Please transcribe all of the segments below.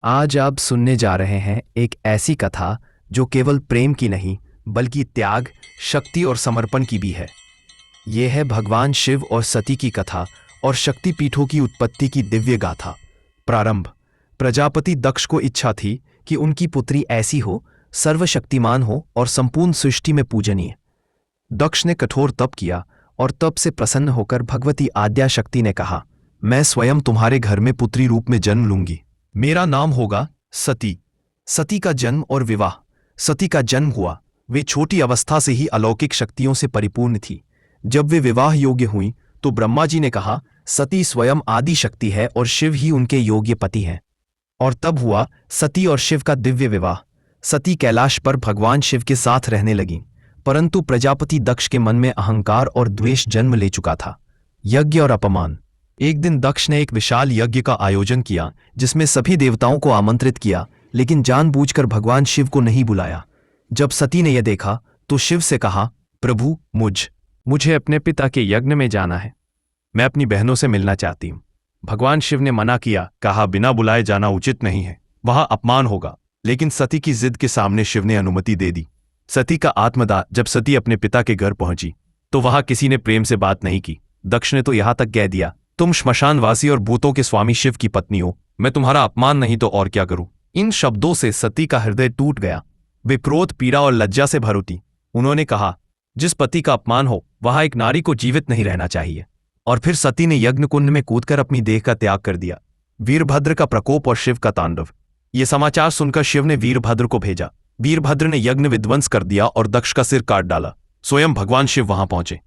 आज आप सुनने जा रहे हैं एक ऐसी कथा जो केवल प्रेम की नहीं बल्कि त्याग, शक्ति और समर्पण की भी है। ये है भगवान शिव और सती की कथा और शक्ति पीठों की उत्पत्ति की दिव्य गाथा। प्रारंभ। प्रजापति दक्ष को इच्छा थी कि उनकी पुत्री ऐसी हो, सर्वशक्तिमान हो और संपूर्ण सृष्टि में पूजनीय। दक्ष ने कठोर तप किया और तप से प्रसन्न होकर भगवती आद्या शक्ति ने कहा, मैं स्वयं तुम्हारे घर में पुत्री रूप में जन्म लूंगी। मेरा नाम होगा सती। सती का जन्म और विवाह। सती का जन्म हुआ। वे छोटी अवस्था से ही अलौकिक शक्तियों से परिपूर्ण थी। जब वे विवाह योग्य हुई तो ब्रह्मा जी ने कहा, सती स्वयं आदि शक्ति है और शिव ही उनके योग्य पति हैं। और तब हुआ सती और शिव का दिव्य विवाह। सती कैलाश पर भगवान शिव के साथ रहने लगीं, परंतु प्रजापति दक्ष के मन में अहंकार और द्वेष जन्म ले चुका था। यज्ञ और अपमान। एक दिन दक्ष ने एक विशाल यज्ञ का आयोजन किया जिसमें सभी देवताओं को आमंत्रित किया, लेकिन जानबूझकर भगवान शिव को नहीं बुलाया। जब सती ने यह देखा तो शिव से कहा, प्रभु, मुझे अपने पिता के यज्ञ में जाना है। मैं अपनी बहनों से मिलना चाहती हूँ। भगवान शिव ने मना किया, कहा, बिना बुलाए जाना उचित नहीं है, वहां अपमान होगा। लेकिन सती की जिद के सामने शिव ने अनुमति दे दी। सती का आत्मदाह। जब सती अपने पिता के घर पहुंची तो वहां किसी ने प्रेम से बात नहीं की। दक्ष ने तो यहां तक कह दिया, तुम श्मशानवासी और भूतों के स्वामी शिव की पत्नी हो, मैं तुम्हारा अपमान नहीं तो और क्या करूं। इन शब्दों से सती का हृदय टूट गया। वे क्रोध, पीड़ा और लज्जा से भर उठी। उन्होंने कहा, जिस पति का अपमान हो वहां एक नारी को जीवित नहीं रहना चाहिए। और फिर सती ने यज्ञ कुंड में कूदकर अपनी देह का त्याग कर दिया। वीरभद्र का प्रकोप और शिव का तांडव। ये समाचार सुनकर शिव ने वीरभद्र को भेजा। वीरभद्र ने यज्ञ विध्वंस कर दिया और दक्ष का सिर काट डाला। स्वयं भगवान शिव वहां पहुंचे।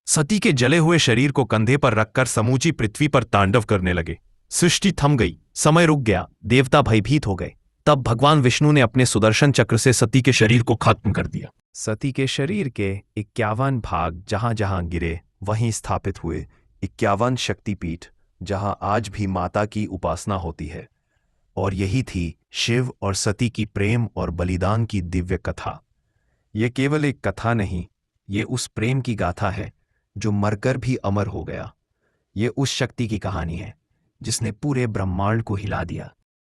सती के जले हुए शरीर को कंधे पर रखकर समूची पृथ्वी पर तांडव करने लगे। सृष्टि थम गई, समय रुक गया, देवता भयभीत हो गए। तब भगवान विष्णु ने अपने सुदर्शन चक्र से सती के शरीर को खत्म कर दिया। सती के शरीर के 51 भाग जहां जहां गिरे वहीं स्थापित हुए 51 शक्तिपीठ, जहां आज भी माता की उपासना होती है। और यही थी शिव और सती की प्रेम और बलिदान की दिव्य कथा। ये केवल एक कथा नहीं, ये उस प्रेम की गाथा है जो मरकर भी अमर हो गया। ये उस शक्ति की कहानी है जिसने पूरे ब्रह्मांड को हिला दिया।